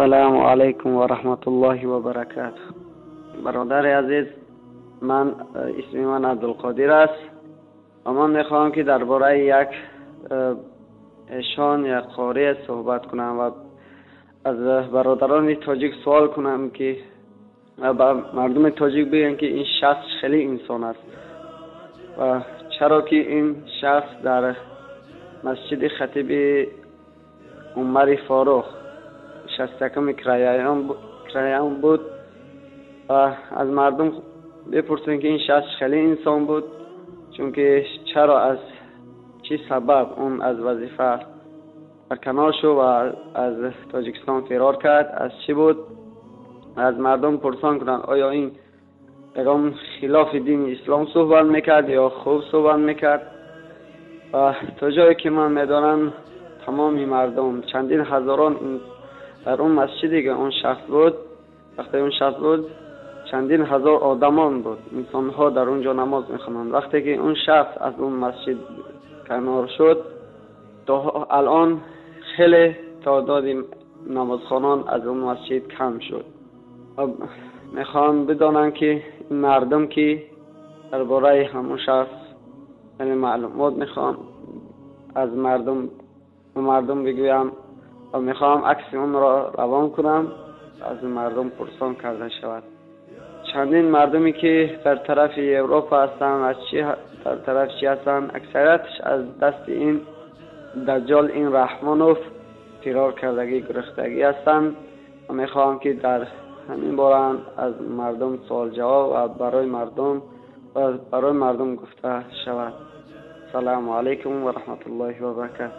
السلام علیکم و رحمت الله و برکاته. برادر عزیز، اسم من عبدالقادر است و من میخواهم که درباره یک ایشان یک قاری صحبت کنم و از برادران تاجیک سوال کنم که با مردم تاجیک بگن که این شخص خیلی انسان است و چرا که این شخص در مسجد خطیب عمر فاروق 61 کرایان بود و از مردم بپرسن که این شخص خیلی انسان بود، چون که چرا از چه سبب اون از وظیفه برکنار شد و از تاجیکستان فرار کرد، از چی بود. از مردم پرسان کنن آیا این پیغام خلاف دین اسلام صحبت میکرد یا خوب صحبت میکرد. و تا جایی که من میدانم تمامی مردم چندین هزاران در اون مسجدی که اون شخص بود، وقتی اون شخص بود چندین هزار آدمان بود، انسان ها در اونجا نماز میخوانند. وقتی که اون شخص از اون مسجد کنار شد تا الان خیلی تعداد نمازخوانان از اون مسجد کم شد. میخوام بدانم که این مردم که درباره همون شخص یعنی معلومات میخوام از مردم بگویم و میخوام عکس اون را روان کنم از مردم پرسان کرده شود. چندین مردمی که در طرف اروپا هستند از در طرف چی هستند، اکثریتش از دست این دجال این رحمانوف فرار کردگی گرفتگی هستند و میخوام که در همین باره از مردم سوال جواب و برای مردم گفته شود. السلام علیکم و رحمت الله و برکاته.